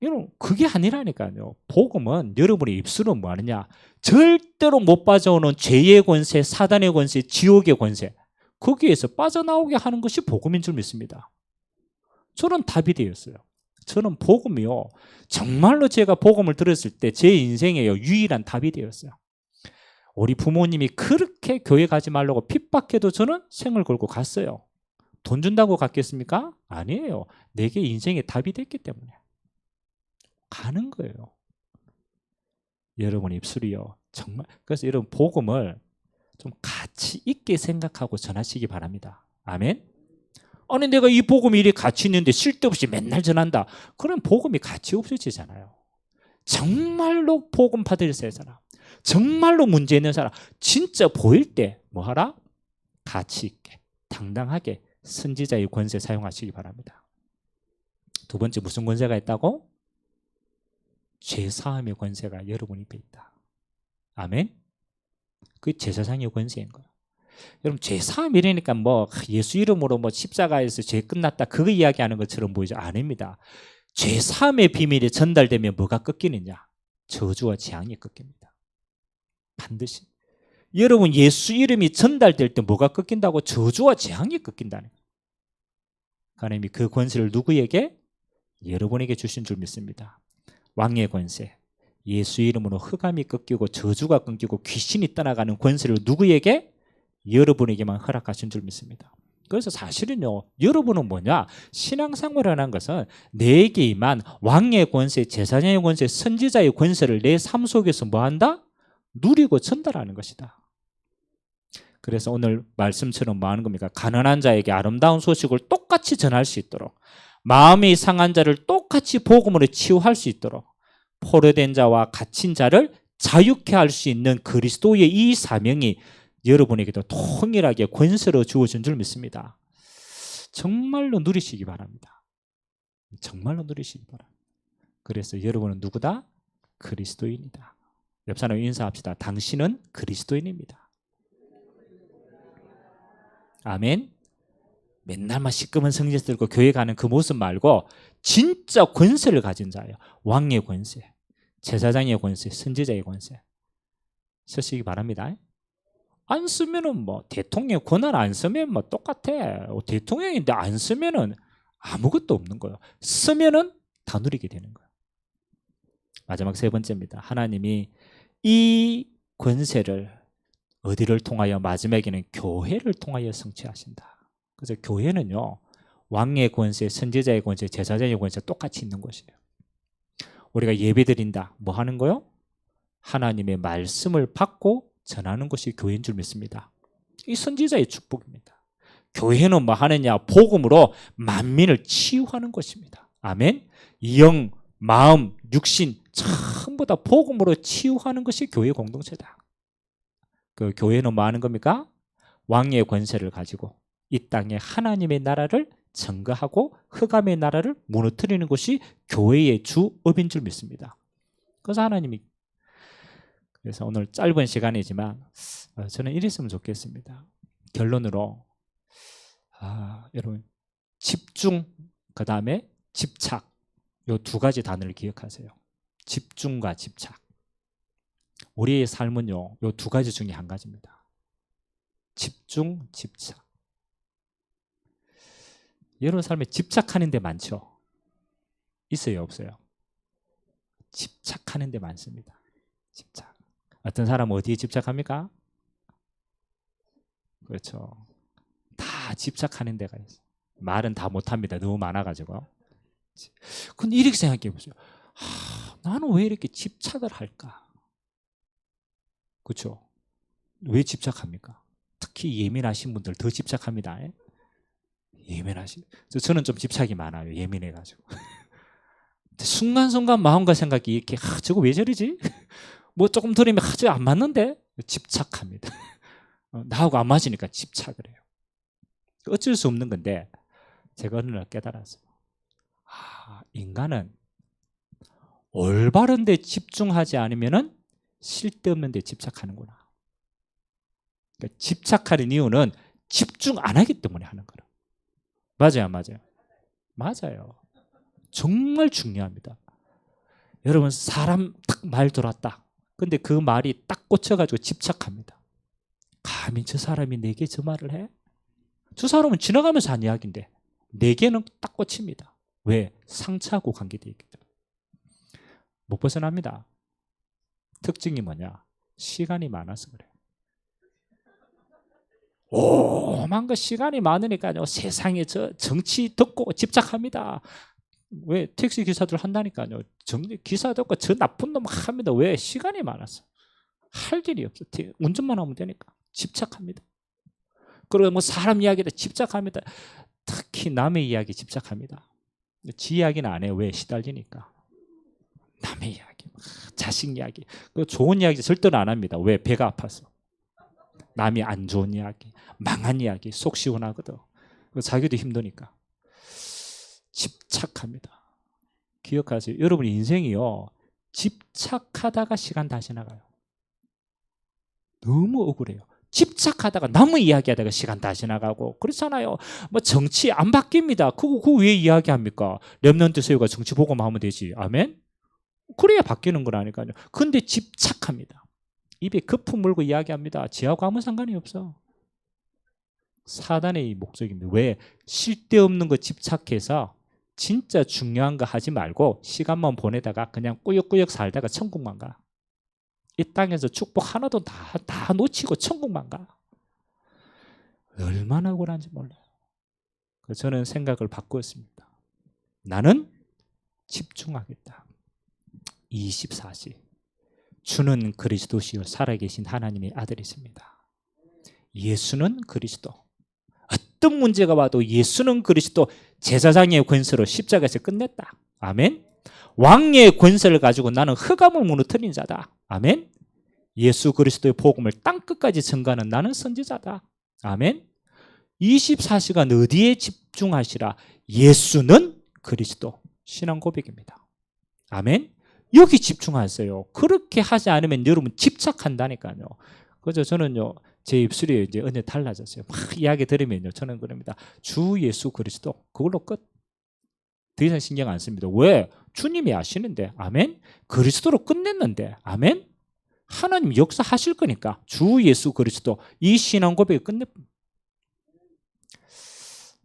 여러분 그게 아니라니까요. 복음은 여러분의 입술은 뭐 하느냐, 절대로 못 빠져오는 죄의 권세, 사단의 권세, 지옥의 권세, 거기에서 빠져나오게 하는 것이 복음인 줄 믿습니다. 저는 답이 되었어요. 저는 복음이요 정말로 제가 복음을 들었을 때 제 인생에요 유일한 답이 되었어요. 우리 부모님이 그렇게 교회 가지 말라고 핍박해도 저는 생을 걸고 갔어요. 돈 준다고 갔겠습니까? 아니에요. 내게 인생의 답이 됐기 때문에 가는 거예요. 여러분 입술이요 정말. 그래서 여러분 복음을 좀 가치 있게 생각하고 전하시기 바랍니다. 아멘. 아니 내가 이 복음이 이리 가치 있는데 쓸데없이 맨날 전한다. 그럼 복음이 가치 없어지잖아요. 정말로 복음 받을 사람, 정말로 문제 있는 사람, 진짜 보일 때 뭐하라? 가치 있게 당당하게 선지자의 권세 사용하시기 바랍니다. 두 번째 무슨 권세가 있다고? 죄사함의 권세가 여러분 입에 있다. 아멘. 그게 제사장의 권세인 거예요. 여러분 죄사함이라니까 뭐 예수 이름으로 뭐 십자가에서 죄 끝났다 그거 이야기하는 것처럼 보이죠? 아닙니다. 죄사함의 비밀이 전달되면 뭐가 꺾이느냐? 저주와 재앙이 꺾입니다. 반드시. 여러분 예수 이름이 전달될 때 뭐가 꺾인다고? 저주와 재앙이 꺾인다는 거예요. 하나님이 그 권세를 누구에게? 여러분에게 주신 줄 믿습니다. 왕의 권세, 예수 이름으로 흑암이 꺾이고 저주가 끊기고 귀신이 떠나가는 권세를 누구에게? 여러분에게만 허락하신 줄 믿습니다. 그래서 사실은요 여러분은 뭐냐, 신앙생활이라는 것은 내게 임한 왕의 권세, 제사장의 권세, 선지자의 권세를 내 삶 속에서 뭐한다? 누리고 전달하는 것이다. 그래서 오늘 말씀처럼 뭐 하는 겁니까? 가난한 자에게 아름다운 소식을 똑같이 전할 수 있도록, 마음이 상한 자를 똑같이 복음으로 치유할 수 있도록, 포로된 자와 갇힌 자를 자유케 할 수 있는 그리스도의 이 사명이 여러분에게도 통일하게 권세로 주어진 줄 믿습니다. 정말로 누리시기 바랍니다. 정말로 누리시기 바랍니다. 그래서 여러분은 누구다? 그리스도인이다. 옆 사람 인사합시다. 당신은 그리스도인입니다. 아멘. 맨날만 시꺼먼 성질 들고 교회 가는 그 모습 말고 진짜 권세를 가진 자예요. 왕의 권세, 제사장의 권세, 선지자의 권세 쓰시기 바랍니다. 안 쓰면은 뭐 대통령 권한 안 쓰면 뭐 똑같아. 대통령인데 안 쓰면은 아무것도 없는 거예요. 쓰면은 다 누리게 되는 거예요. 마지막 세 번째입니다. 하나님이 이 권세를 어디를 통하여? 마지막에는 교회를 통하여 성취하신다. 그래서 교회는요 왕의 권세, 선지자의 권세, 제사장의 권세 똑같이 있는 것이에요. 우리가 예배드린다. 뭐 하는 거요? 하나님의 말씀을 받고 전하는 것이 교회인 줄 믿습니다. 이 선지자의 축복입니다. 교회는 뭐 하느냐? 복음으로 만민을 치유하는 것입니다. 아멘. 영, 마음, 육신 전부 다 복음으로 치유하는 것이 교회 공동체다. 그 교회는 뭐 하는 겁니까? 왕의 권세를 가지고 이 땅에 하나님의 나라를 증거하고 흑암의 나라를 무너뜨리는 것이 교회의 주업인 줄 믿습니다. 그래서 하나님이, 그래서 오늘 짧은 시간이지만 저는 이랬으면 좋겠습니다. 결론으로 여러분, 집중, 그 다음에 집착, 이 두 가지 단어를 기억하세요. 집중과 집착. 우리의 삶은요, 이 두 가지 중에 한 가지입니다. 집중, 집착. 여러분 삶에 집착하는 데 많죠? 있어요, 없어요? 집착하는 데 많습니다. 집착. 어떤 사람은 어디에 집착합니까? 그렇죠. 다 집착하는 데가 있어요. 말은 다 못합니다. 너무 많아가지고. 근데 이렇게 생각해 보세요. 나는 왜 이렇게 집착을 할까? 그렇죠? 왜 집착합니까? 특히 예민하신 분들 더 집착합니다. 저는 좀 집착이 많아요. 예민해가지고. 순간순간 마음과 생각이 이렇게 저거 왜 저러지? 뭐 조금 들으면 저거 안 맞는데? 집착합니다. 나하고 안 맞으니까 집착을 해요. 어쩔 수 없는 건데 제가 어느 날 깨달았어요. 인간은 올바른 데 집중하지 않으면 쓸데없는 데 집착하는구나. 그러니까 집착하는 이유는 집중 안 하기 때문에 하는 거라. 맞아요, 맞아요? 맞아요. 정말 중요합니다. 여러분, 사람 딱 말 들었다. 근데 그 말이 딱 꽂혀가지고 집착합니다. 감히 저 사람이 내게 저 말을 해? 저 사람은 지나가면서 한 이야기인데 내게는 딱 꽂힙니다. 왜? 상처하고 관계되어 있기 때문에. 못 벗어납니다. 특징이 뭐냐? 시간이 많아서 그래요. 오만 거 시간이 많으니까요. 세상에 저 정치 듣고 집착합니다. 왜? 택시 기사들 한다니까요. 기사 듣고 저 나쁜 놈 합니다. 왜? 시간이 많아서. 할 일이 없어. 운전만 하면 되니까. 집착합니다. 그리고 뭐 사람 이야기도 집착합니다. 특히 남의 이야기 집착합니다. 지 이야기는 안 해요. 왜? 시달리니까. 남의 이야기, 자식 이야기. 좋은 이야기 절대로 안 합니다. 왜? 배가 아파서. 남이 안 좋은 이야기, 망한 이야기, 속 시원하거든. 자기도 힘드니까. 집착합니다. 기억하세요. 여러분 인생이요. 집착하다가 시간 다 지나가요. 너무 억울해요. 집착하다가 남의 이야기하다가 시간 다 지나가고 그렇잖아요. 뭐 정치 안 바뀝니다. 그거 왜 이야기합니까? 렘넌트 세우가 정치 보고만 하면 되지. 아멘? 그래야 바뀌는 거라니까요. 근데 집착합니다. 입에 거품 물고 이야기합니다. 지하고 아무 상관이 없어. 사단의 목적입니다. 왜? 쓸데없는 거 집착해서 진짜 중요한 거 하지 말고 시간만 보내다가 그냥 꾸역꾸역 살다가 천국만 가. 이 땅에서 축복 하나도 다 놓치고 천국만 가. 얼마나 억울한지 몰라요. 그래서 저는 생각을 바꾸었습니다. 나는 집중하겠다. 24시. 주는 그리스도시요 살아계신 하나님의 아들이십니다. 예수는 그리스도. 어떤 문제가 와도 예수는 그리스도 제사장의 권세로 십자가에서 끝냈다. 아멘. 왕의 권세를 가지고 나는 흑암을 무너뜨린 자다. 아멘. 예수 그리스도의 복음을 땅끝까지 전가하는 나는 선지자다. 아멘. 24시간 어디에 집중하시라? 예수는 그리스도. 신앙 고백입니다. 아멘. 여기 집중하세요. 그렇게 하지 않으면 여러분 집착한다니까요. 그래서 저는요, 제 입술이 이제 은혜 달라졌어요. 막 이야기 들으면요, 저는 그럽니다. 주 예수 그리스도. 그걸로 끝. 더 이상 신경 안 씁니다. 왜? 주님이 아시는데. 아멘. 그리스도로 끝냈는데. 아멘. 하나님 역사하실 거니까. 주 예수 그리스도. 이 신앙 고백을 끝내.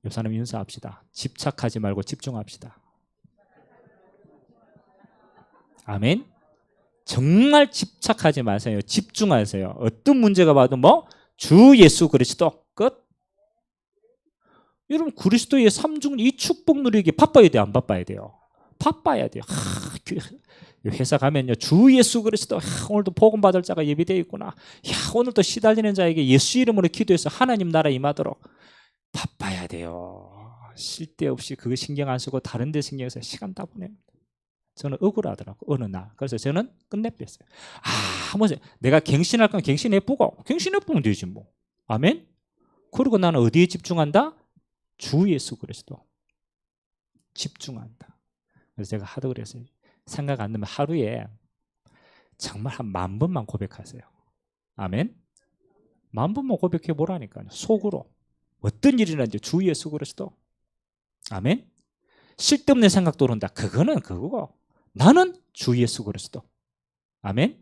옆 사람 인사합시다. 집착하지 말고 집중합시다. 아멘. 정말 집착하지 마세요. 집중하세요. 어떤 문제가 와도 주 예수 그리스도 끝. 여러분 그리스도의 삼중 이 축복 누리기 바빠야 돼요, 안 바빠야 돼요? 바빠야 돼요. 회사 가면요, 주 예수 그리스도, 오늘도 복음 받을 자가 예비되어 있구나. 야, 오늘도 시달리는 자에게 예수 이름으로 기도해서 하나님 나라 임하도록 바빠야 돼요. 쉴 데 없이 그거 신경 안 쓰고 다른 데 신경 써서 시간 다 보냅니다. 저는 억울하더라고, 어느 날. 그래서 저는 끝내뺐어요. 뭐 내가 갱신할 건 갱신해보고, 갱신해보면 되지 뭐. 아멘? 그리고 나는 어디에 집중한다? 주 예수 그리스도 집중한다. 그래서 제가 하도 그랬어요. 생각 안 나면 하루에 정말 한 10,000번만 고백하세요. 아멘? 10,000번만 고백해 보라니까요. 속으로 어떤 일이라든지 주 예수 그리스도. 아멘? 쓸데없는 생각 들어온다. 그거는 그거고, 나는 주 예수 그리스도. 아멘?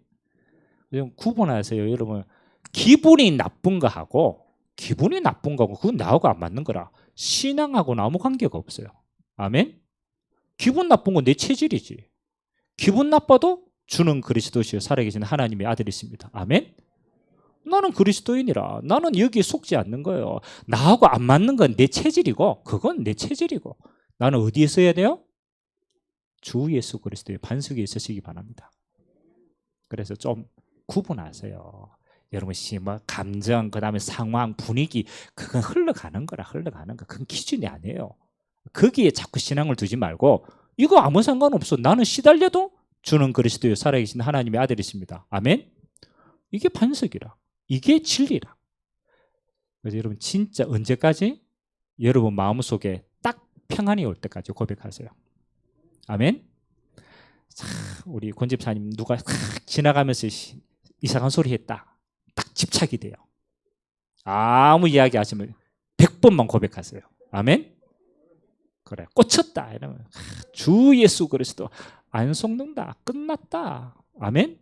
구분하세요. 여러분, 기분이 나쁜 거하고 그건 나하고 안 맞는 거라. 신앙하고는 아무 관계가 없어요. 아멘? 기분 나쁜 건 내 체질이지. 기분 나빠도 주는 그리스도시요 살아계신 하나님의 아들이십니다. 아멘? 나는 그리스도인이라. 나는 여기에 속지 않는 거예요. 나하고 안 맞는 건 내 체질이고, 그건 내 체질이고, 나는 어디에 서야 돼요? 주 예수 그리스도의 반석에 있으시기 바랍니다. 그래서 좀 구분하세요. 여러분, 뭐 감정, 그 다음에 상황, 분위기, 그건 흘러가는 거라. 그건 기준이 아니에요. 거기에 자꾸 신앙을 두지 말고, 이거 아무 상관없어. 나는 시달려도 주는 그리스도의 살아계신 하나님의 아들이십니다. 아멘? 이게 반석이라. 이게 진리라. 그래서 여러분, 진짜 언제까지? 여러분 마음속에 딱 평안이 올 때까지 고백하세요. 아멘? 우리 권 집사님 누가 지나가면서 이상한 소리 했다. 딱 집착이 돼요. 아무 이야기 하시면 100번만 고백하세요. 아멘? 그래, 꽂혔다 이러면 주 예수 그리스도 안 속는다. 끝났다. 아멘?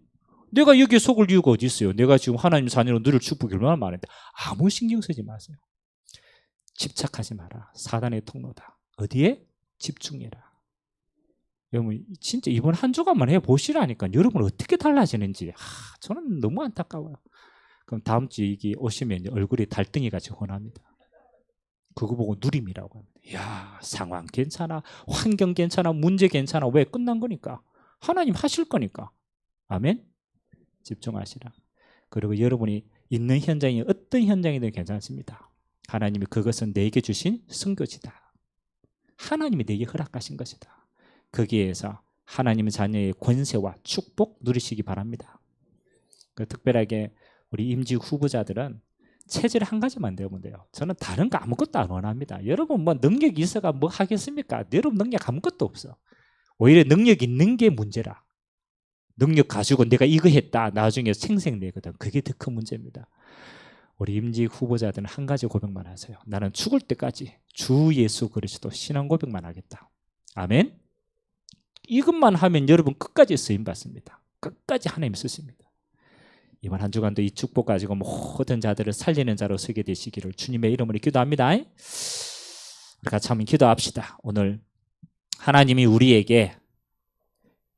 내가 여기에 속을 이유가 어디 있어요? 내가 지금 하나님 자녀로 누릴 축복이 얼마나 많은데. 아무 신경 쓰지 마세요. 집착하지 마라. 사단의 통로다. 어디에? 집중해라. 여러분, 진짜 이번 한 주간만 해보시라니까. 여러분 어떻게 달라지는지. 저는 너무 안타까워요. 그럼 다음 주에 이게 오시면 얼굴이 달덩이 같이 훤합니다. 그거 보고 누림이라고 합니다. 야, 상황 괜찮아, 환경 괜찮아, 문제 괜찮아. 왜? 끝난 거니까. 하나님 하실 거니까. 아멘? 집중하시라. 그리고 여러분이 있는 현장이 어떤 현장이든 괜찮습니다. 하나님이 그것은 내게 주신 선교지다. 하나님이 내게 허락하신 것이다. 거기에서 하나님의 자녀의 권세와 축복 누리시기 바랍니다. 특별하게 우리 임직 후보자들은 체질 한 가지만 되면 돼요. 저는 다른 거 아무것도 안 원합니다. 여러분 뭐 능력이 있어가 뭐 하겠습니까? 여러분 능력 아무것도 없어. 오히려 능력 있는 게 문제라. 능력 가지고 내가 이거 했다. 나중에 생색내거든. 그게 더 큰 문제입니다. 우리 임직 후보자들은 한 가지 고백만 하세요. 나는 죽을 때까지 주 예수 그리스도 신앙 고백만 하겠다. 아멘? 이것만 하면 여러분 끝까지 쓰임받습니다. 끝까지 하나님 쓰십니다. 이번 한 주간도 이 축복 가지고 모든 자들을 살리는 자로 서게 되시기를 주님의 이름으로 기도합니다. 우리 같이 한번 기도합시다. 오늘 하나님이 우리에게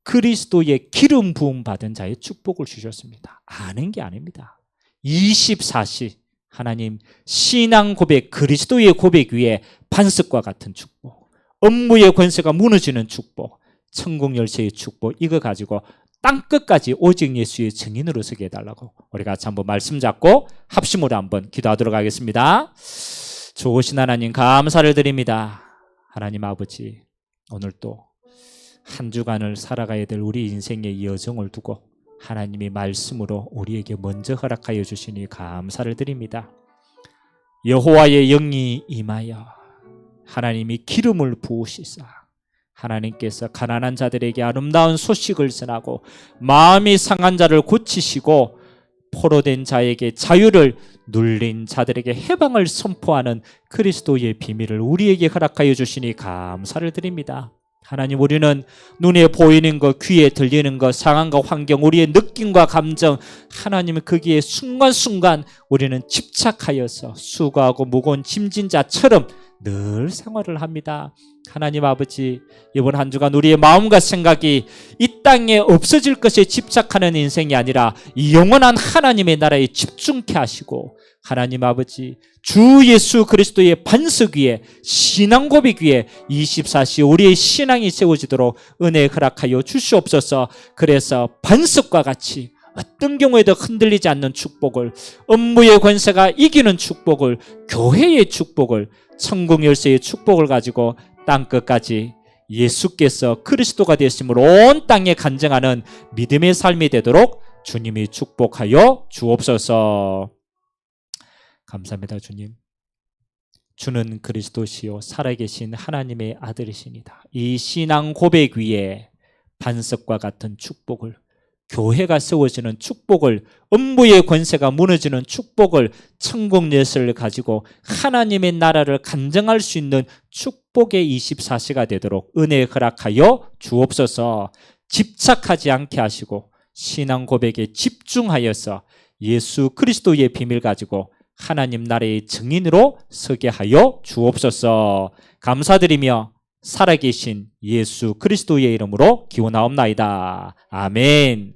그리스도의 기름 부음 받은 자의 축복을 주셨습니다. 아는 게 아닙니다. 24시 하나님 신앙 고백, 그리스도의 고백 위에 반석과 같은 축복, 업무의 권세가 무너지는 축복, 천국 열쇠의 축복, 이거 가지고 땅끝까지 오직 예수의 증인으로 서게 해달라고 우리 같이 한번 말씀 잡고 합심으로 한번 기도하도록 하겠습니다. 좋으신 하나님 감사를 드립니다. 하나님 아버지, 오늘 또 한 주간을 살아가야 될 우리 인생의 여정을 두고 하나님의 말씀으로 우리에게 먼저 허락하여 주시니 감사를 드립니다. 여호와의 영이 임하여 하나님이 기름을 부으시사 하나님께서 가난한 자들에게 아름다운 소식을 전하고 마음이 상한 자를 고치시고 포로된 자에게 자유를, 눌린 자들에게 해방을 선포하는 그리스도의 비밀을 우리에게 허락하여 주시니 감사를 드립니다. 하나님, 우리는 눈에 보이는 것, 귀에 들리는 것, 상황과 환경, 우리의 느낌과 감정, 하나님은 거기에 순간순간 우리는 집착하여서 수고하고 무거운 짐진 자처럼 늘 생활을 합니다. 하나님 아버지, 이번 한 주간 우리의 마음과 생각이 이 땅에 없어질 것에 집착하는 인생이 아니라 영원한 하나님의 나라에 집중케 하시고 하나님 아버지, 주 예수 그리스도의 반석 위에, 신앙 고백 위에 24시 우리의 신앙이 세워지도록 은혜 허락하여 주시옵소서. 그래서 반석과 같이 어떤 경우에도 흔들리지 않는 축복을, 업무의 권세가 이기는 축복을, 교회의 축복을, 천국 열쇠의 축복을 가지고 땅끝까지 예수께서 그리스도가 되심으로 온 땅에 간증하는 믿음의 삶이 되도록 주님이 축복하여 주옵소서. 감사합니다. 주님. 주는 그리스도시요 살아계신 하나님의 아들이십니다. 이 신앙 고백 위에 반석과 같은 축복을, 교회가 세워지는 축복을, 업무의 권세가 무너지는 축복을, 천국 열쇠를 가지고 하나님의 나라를 간증할 수 있는 축복의 24시가 되도록 은혜 허락하여 주옵소서. 집착하지 않게 하시고 신앙 고백에 집중하여서 예수 그리스도의 비밀 가지고 하나님 나라의 증인으로 서게 하여 주옵소서. 감사드리며 살아계신 예수 그리스도의 이름으로 기원하옵나이다. 아멘.